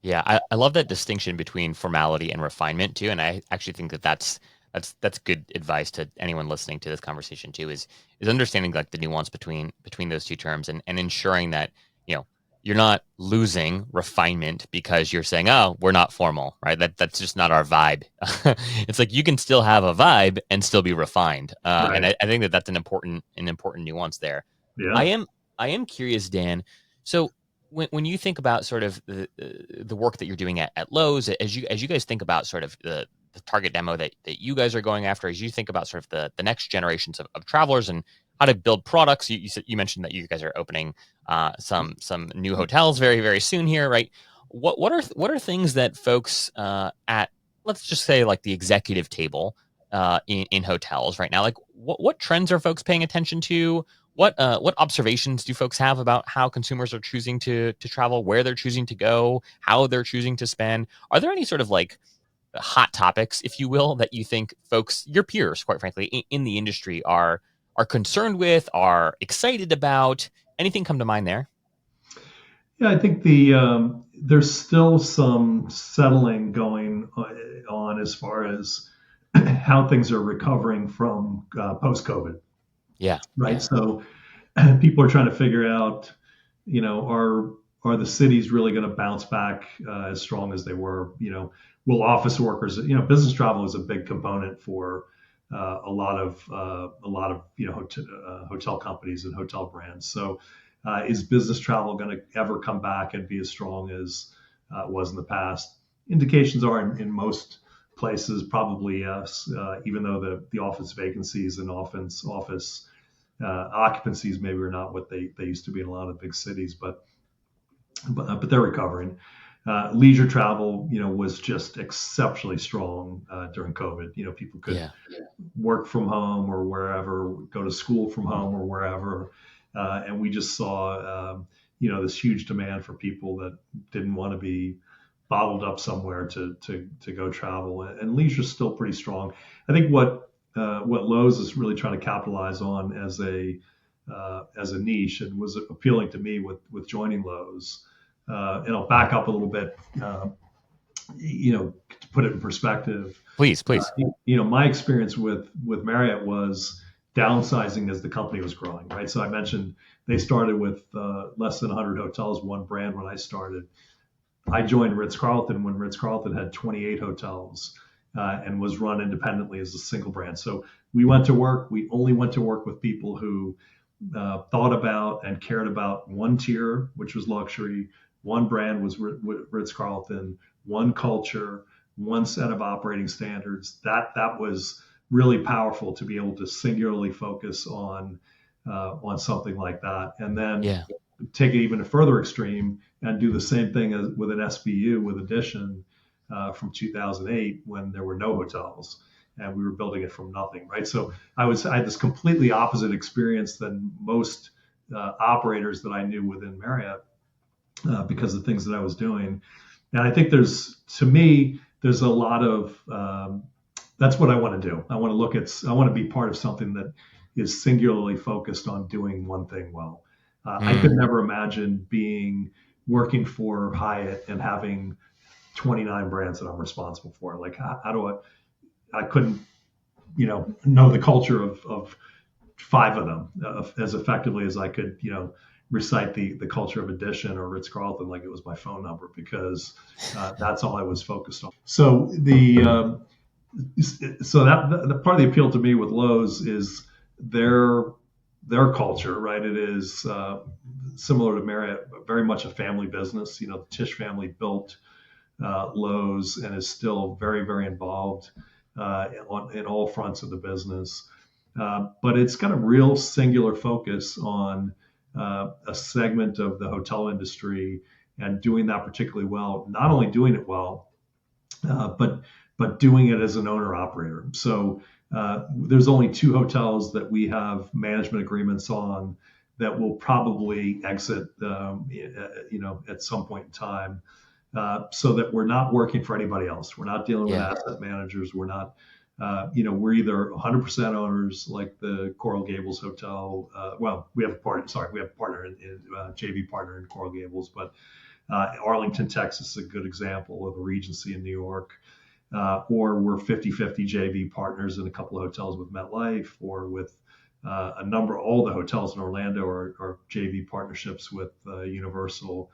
Yeah, I love that distinction between formality and refinement too, and I actually think that that's good advice to anyone listening to this conversation too. Is understanding like the nuance between those two terms and ensuring that you know you're not losing refinement because you're saying, oh, we're not formal, right? That's just not our vibe. It's like you can still have a vibe and still be refined, and Right. I think that that's an important nuance there. I Yeah. am I am curious, Dan. So when you think about sort of the work that you're doing at Lowe's, as you guys think about sort of the target demo that you guys are going after, as you think about sort of the next generations of travelers and how to build products, you mentioned that you guys are opening some new hotels very very soon here, right? What are things that folks at, let's just say, like the executive table in hotels right now, like what trends are folks paying attention to? What observations do folks have about how consumers are choosing to travel, where they're choosing to go, how they're choosing to spend? Are there any sort of like hot topics, if you will, that you think folks, your peers, quite frankly, in the industry are concerned with, are excited about? Anything come to mind there? Yeah, I think there's still some settling going on as far as how things are recovering from post-COVID, Yeah, right? yeah, So people are trying to figure out, are the cities really going to bounce back as strong as they were? Will office workers, business travel is a big component for a lot of hotel companies and hotel brands. So is business travel going to ever come back and be as strong as it was in the past? Indications are in most places probably yes, even though the office vacancies and office occupancies maybe are not what they used to be in a lot of big cities, but they're recovering. Leisure travel, was just exceptionally strong during COVID. People could yeah, work from home or wherever, go to school from home or wherever, and we just saw, this huge demand for people that didn't want to be bottled up somewhere to go travel. And leisure is still pretty strong. I think what Lowe's is really trying to capitalize on as a niche and was appealing to me with joining Lowe's. And I'll back up a little bit, to put it in perspective. please. My experience with Marriott was downsizing as the company was growing, right? So I mentioned they started with less than 100 hotels, one brand when I started. I joined Ritz-Carlton when Ritz-Carlton had 28 hotels and was run independently as a single brand. So we went to work. We only went to work with people who thought about and cared about one tier, which was luxury. One brand was Ritz-Carlton. One culture, one set of operating standards. That was really powerful to be able to singularly focus on something like that, and then Yeah, take it even a further extreme and do the same thing as with an SBU with Edition from 2008 when there were no hotels and we were building it from nothing, right? So I had this completely opposite experience than most operators that I knew within Marriott because of things that I was doing. And I think to me, there's a lot of, that's what I want to do. I want to be part of something that is singularly focused on doing one thing well. I could mm, never imagine working for Hyatt and having 29 brands that I'm responsible for. Like, how do I couldn't, know the culture of five of them as effectively as I could, recite the culture of Edition or Ritz Carlton like it was my phone number because that's all I was focused on. So the part of the appeal to me with Lowe's is their their culture, right? It is similar to Marriott, very much a family business. The Tisch family built Lowe's and is still very, very involved in all fronts of the business. But it's got a real singular focus on a segment of the hotel industry and doing that particularly well. Not only doing it well, but doing it as an owner operator. So there's only 2 hotels that we have management agreements on that will probably exit, at some point in time, so that we're not working for anybody else. We're not dealing with Yeah. asset managers. We're not, we're either 100% owners like the Coral Gables Hotel. Well, we have a partner. Sorry, we have a partner JV partner in Coral Gables, but Arlington, Texas is a good example of a Regency in New York. Or we're 50-50 JV partners in a couple of hotels with MetLife, or with all the hotels in Orlando are JV partnerships with Universal.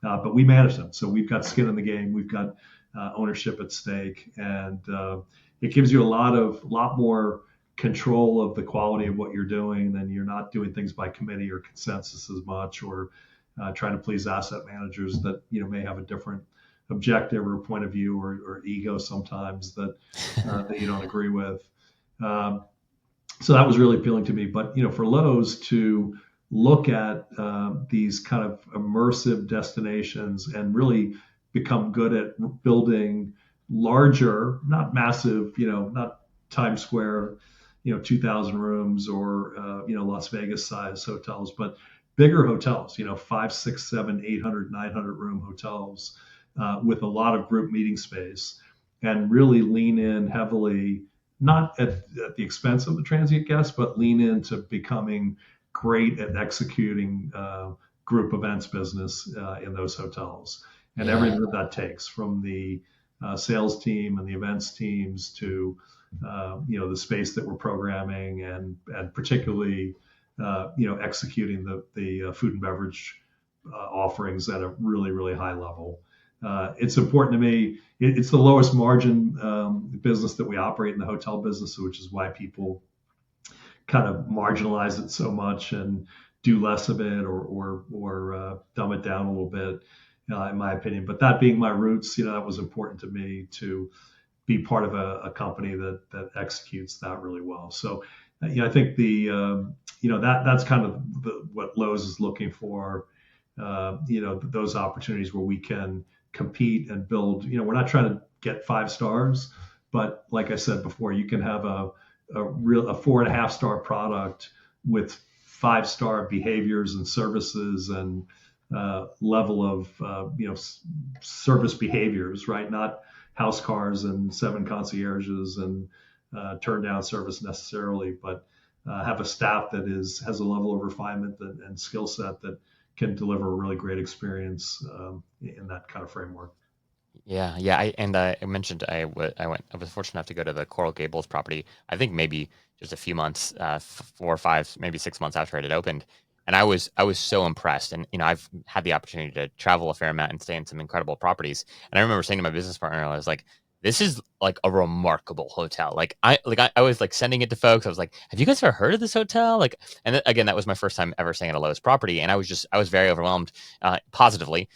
But we manage them. So we've got skin in the game. We've got ownership at stake. And it gives you a lot more control of the quality of what you're doing. Then you're not doing things by committee or consensus as much, or trying to please asset managers that may have a different objective or point of view, or ego sometimes that that you don't agree with. So that was really appealing to me. But for Loews to look at these kind of immersive destinations and really become good at building larger, not massive, not Times Square, 2,000 rooms, or Las Vegas size hotels, but bigger hotels, 5, 6, 7, 800, 900 room hotels, with a lot of group meeting space, and really lean in heavily, not at the expense of the transient guests, but lean into becoming great at executing group events business in those hotels, and everything that takes, from the sales team and the events teams to the space that we're programming, and particularly executing the food and beverage offerings at a really, really high level. It's important to me. It's the lowest margin business that we operate in, the hotel business, which is why people kind of marginalize it so much and do less of it, or dumb it down a little bit, in my opinion. But that being my roots, that was important to me to be part of a company that executes that really well. So, I think that's kind of what Loews is looking for. Those opportunities where we can compete and build. We're not trying to get 5 stars, but like I said before, you can have a 4.5-star product with 5-star behaviors and services and level of service behaviors, right? Not house cars and 7 concierges and turn down service necessarily, but have a staff that has a level of refinement and skill set that can deliver a really great experience in that kind of framework. Yeah. I mentioned I was fortunate enough to go to the Coral Gables property. I think maybe just a few months, 4 or 5, maybe 6 months after it had opened, and I was so impressed. And I've had the opportunity to travel a fair amount and stay in some incredible properties. And I remember saying to my business partner, I was like, "This is like a remarkable hotel." I was like sending it to folks. I was like, "Have you guys ever heard of this hotel?" And again, that was my first time ever staying at a Loews property, and I was very overwhelmed, positively,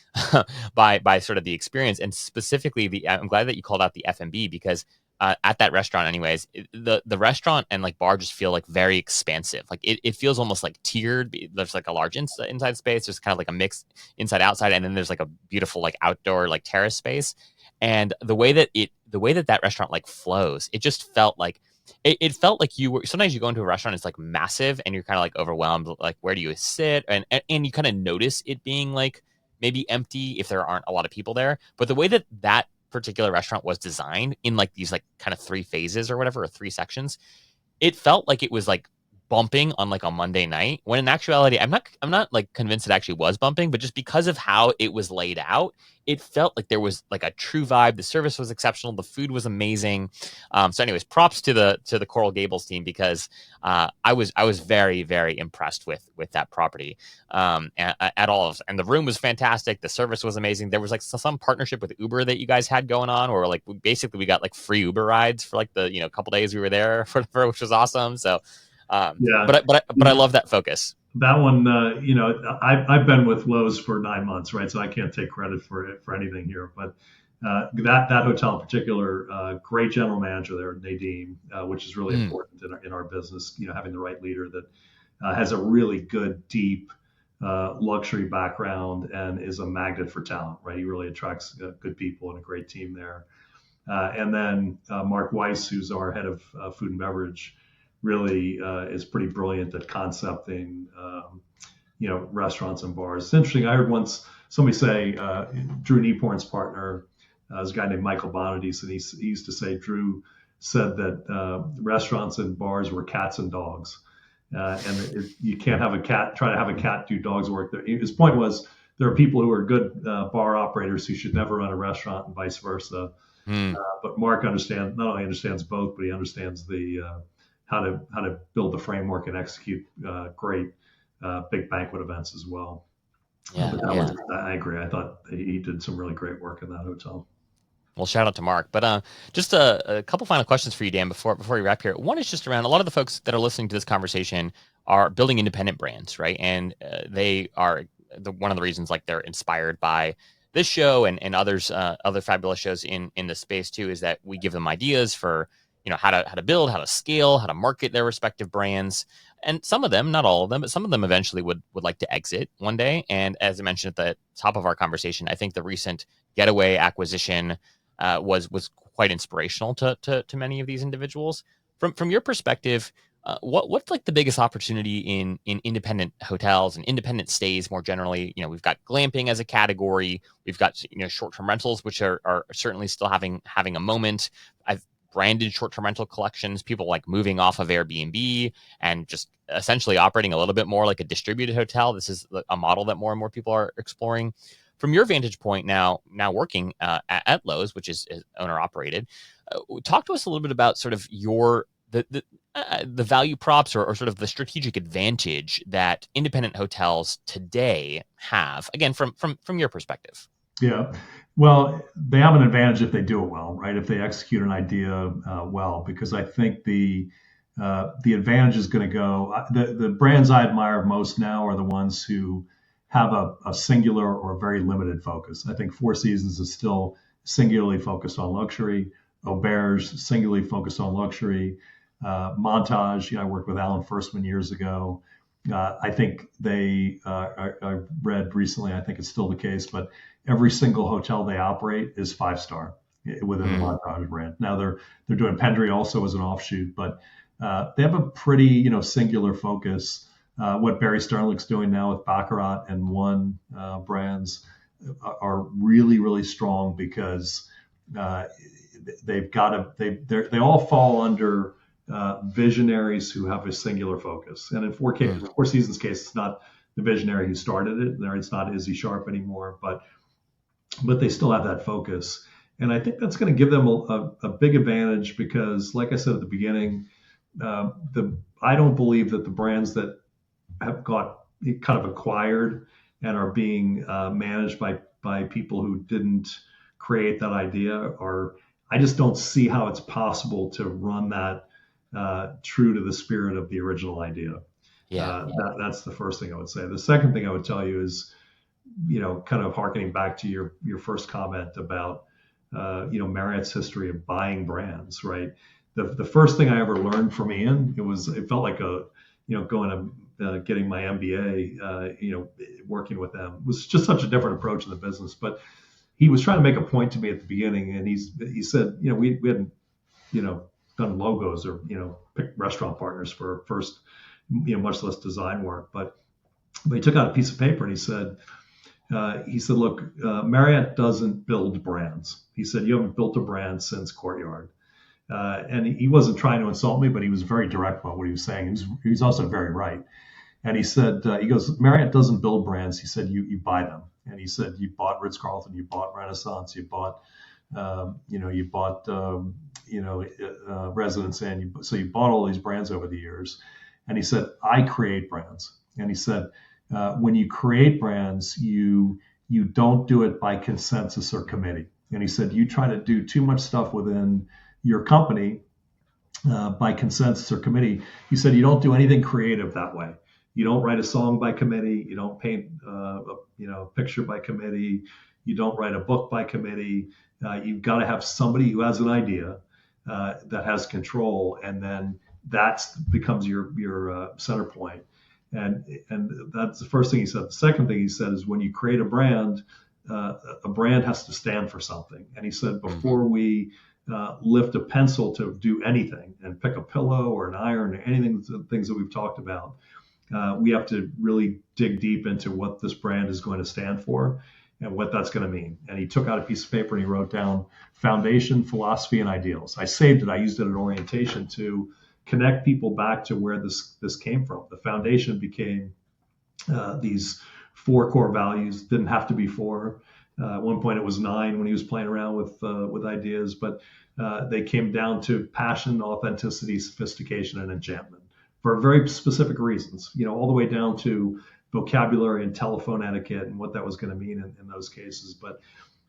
by sort of the experience, and specifically I'm glad that you called out the F&B, because at that restaurant, anyways, the restaurant and like bar just feel like very expansive. Like it feels almost like tiered. There's like a large inside space. There's kind of like a mix inside outside, and then there's like a beautiful like outdoor like terrace space. And the way that restaurant like flows, it just felt like it felt like sometimes you go into a restaurant, it's like massive, and you're kind of like overwhelmed. Like, where do you sit? And you kind of notice it being like maybe empty if there aren't a lot of people there. But the way that particular restaurant was designed in like these like kind of 3 phases or whatever, or 3 sections, it felt like it was like bumping on like a Monday night, when in actuality I'm not like convinced it actually was bumping, but just because of how it was laid out, it felt like there was like a true vibe. The service was exceptional, the food was amazing. So anyways, props to the Coral Gables team, because I was very, very impressed with that property, at all. And the room was fantastic, the service was amazing. There was like some partnership with Uber that you guys had going on, or like basically we got like free Uber rides for like the couple days we were there, which was awesome. So Yeah. But I love that focus. That one, I've been with Loews for 9 months, right? So I can't take credit for anything here. But that hotel in particular, great general manager there, Nadine, which is really important in our business. Having the right leader that has a really good, deep luxury background and is a magnet for talent, right? He really attracts good people and a great team there. And then Mark Weiss, who's our head of food and beverage, really is pretty brilliant at concepting, restaurants and bars. It's interesting. I heard once somebody say Drew Nieporn's partner is a guy named Michael Bonadis, and he used to say Drew said that restaurants and bars were cats and dogs, you can't have a cat try to have a cat do dog's work. His point was there are people who are good bar operators who should never run a restaurant, and vice versa. Hmm. But Mark not only understands both, but he understands the how to build the framework and execute great big banquet events as well. Yeah, I agree. I thought he did some really great work in that hotel. Well, shout out to Mark. But just a couple final questions for you, Dan, before we wrap here. One is just around a lot of the folks that are listening to this conversation are building independent brands, right? And they are one of the reasons like they're inspired by this show and others, other fabulous shows in the space too, is that we give them ideas for how to build, how to scale, how to market their respective brands. And some of them, not all of them, but some of them eventually would like to exit one day. And as I mentioned at the top of our conversation, I think the recent Getaway acquisition was quite inspirational to many of these individuals. From your perspective, what's like the biggest opportunity in independent hotels and independent stays more generally? We've got glamping as a category. We've got short-term rentals, which are certainly still having a moment. I've branded short-term rental collections, people like moving off of Airbnb and just essentially operating a little bit more like a distributed hotel. This is a model that more and more people are exploring. From your vantage point now working at Loews, which is owner operated, talk to us a little bit about sort of the value props or sort of the strategic advantage that independent hotels today have, again, from your perspective. Yeah. Well, they have an advantage if they do it well, right? If they execute an idea well, because I think the advantage is going to go. The brands I admire most now are the ones who have a singular or very limited focus. I think Four Seasons is still singularly focused on luxury. Auberge singularly focused on luxury. Montage, I worked with Alan Firstman years ago. I think I read recently, I think it's still the case, but every single hotel they operate is 5-star within the Montage brand. Now they're doing Pendry also as an offshoot, but they have a pretty singular focus. What Barry Sternlicht's doing now with Baccarat and One brands are really, really strong because they all fall under visionaries who have a singular focus. And in Four Seasons case, it's not the visionary who started it. It's not Izzy Sharp anymore, but they still have that focus. And I think that's going to give them a big advantage because, like I said at the beginning, I don't believe that the brands that have got kind of acquired and are being managed by people who didn't create that idea I just don't see how it's possible to run that true to the spirit of the original idea. That's the first thing I would say. The second thing I would tell you is, kind of harkening back to your first comment about, Marriott's history of buying brands, right? The first thing I ever learned from Ian, it felt like going to getting my MBA, working with them. It was just such a different approach in the business. But he was trying to make a point to me at the beginning, and he said, we hadn't, done logos or picked restaurant partners for first, much less design work. But he took out a piece of paper and he said, look, Marriott doesn't build brands. He said, you haven't built a brand since Courtyard. And he wasn't trying to insult me, but he was very direct about what he was saying. He was also very right. And he said, he goes, Marriott doesn't build brands. He said, you buy them. And he said, you bought Ritz-Carlton, you bought Renaissance, you bought, Residence Inn. So you bought all these brands over the years. And he said, I create brands. And he said, when you create brands, you don't do it by consensus or committee. And he said, you try to do too much stuff within your company by consensus or committee. He said, you don't do anything creative that way. You don't write a song by committee. You don't paint a picture by committee. You don't write a book by committee. You've got to have somebody who has an idea that has control, and then that becomes your center point. And that's the first thing he said. The second thing he said is when you create a brand has to stand for something. And he said before we lift a pencil to do anything and pick a pillow or an iron or anything, things that we've talked about. We have to really dig deep into what this brand is going to stand for and what that's going to mean. And he took out a piece of paper and he wrote down foundation, philosophy, and ideals. I saved it. I used it in orientation to connect people back to where this came from. The foundation became these 4 core values. Didn't have to be 4. At one point it was 9 when he was playing around with ideas, but they came down to passion, authenticity, sophistication, and enchantment for very specific reasons, all the way down to vocabulary and telephone etiquette and what that was going to mean in those cases. But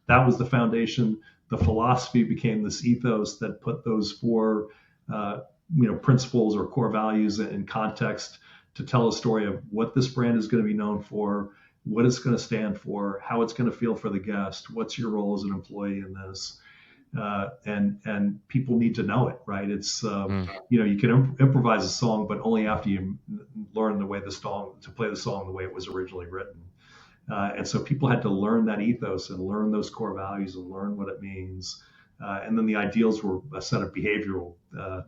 that was the foundation. The philosophy became this ethos that put those 4 principles or core values in context to tell a story of what this brand is going to be known for, what it's going to stand for, how it's going to feel for the guest, what's your role as an employee in this. And people need to know it, right? It's, you can improvise a song, but only after you learn to play the song the way it was originally written. And so people had to learn that ethos and learn those core values and learn what it means. And then the ideals were a set of behavioral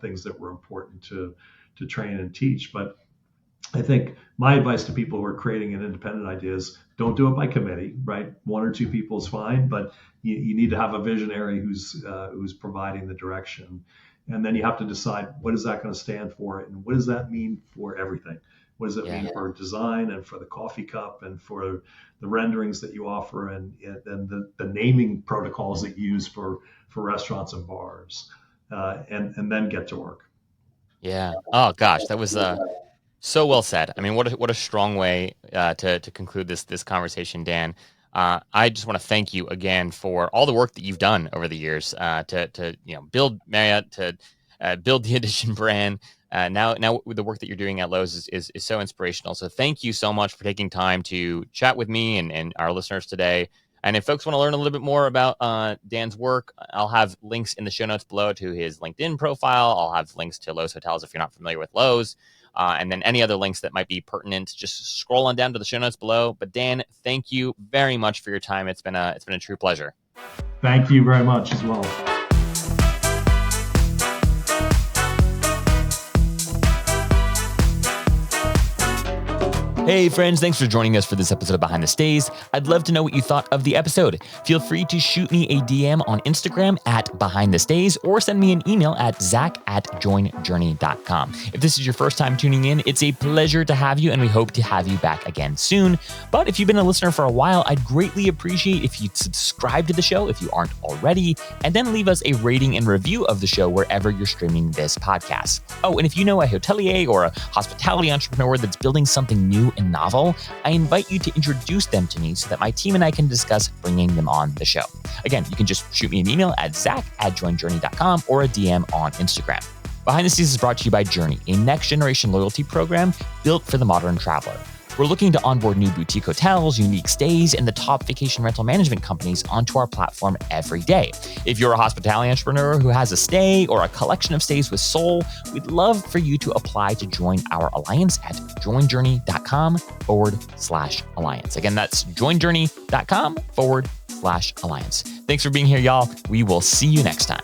things that were important to train and teach. But I think my advice to people who are creating an independent idea is don't do it by committee, right? 1 or 2 people is fine, but you need to have a visionary who's providing the direction. And then you have to decide, what is that going to stand for? And what does that mean for everything? What does it mean for design and for the coffee cup and for the renderings that you offer and the naming protocols that you use for restaurants and bars, and then get to work. Yeah. Oh gosh, that was so well said. I mean, what a strong way to conclude this conversation, Dan. I just want to thank you again for all the work that you've done over the years to build Marriott, to build the Edition brand. Now with the work that you're doing at Loews is so inspirational. So thank you so much for taking time to chat with me and our listeners today. And if folks want to learn a little bit more about Dan's work, I'll have links in the show notes below to his LinkedIn profile. I'll have links to Loews Hotels if you're not familiar with Loews. And then any other links that might be pertinent, just scroll on down to the show notes below. But Dan, thank you very much for your time. It's been a true pleasure. Thank you very much as well. Hey friends, thanks for joining us for this episode of Behind the Stays. I'd love to know what you thought of the episode. Feel free to shoot me a DM on Instagram at Behind the Stays or send me an email at zach@joinjourney.com. If this is your first time tuning in, it's a pleasure to have you and we hope to have you back again soon. But if you've been a listener for a while, I'd greatly appreciate if you'd subscribe to the show if you aren't already, and then leave us a rating and review of the show wherever you're streaming this podcast. Oh, and if you know a hotelier or a hospitality entrepreneur that's building something new and novel, I invite you to introduce them to me so that my team and I can discuss bringing them on the show. Again, you can just shoot me an email at zach@joinjourney.com or a DM on Instagram. Behind the Scenes is brought to you by Journey, a next-generation loyalty program built for the modern traveler. We're looking to onboard new boutique hotels, unique stays, and the top vacation rental management companies onto our platform every day. If you're a hospitality entrepreneur who has a stay or a collection of stays with soul, we'd love for you to apply to join our alliance at joinjourney.com/alliance. Again, that's joinjourney.com/alliance. Thanks for being here, y'all. We will see you next time.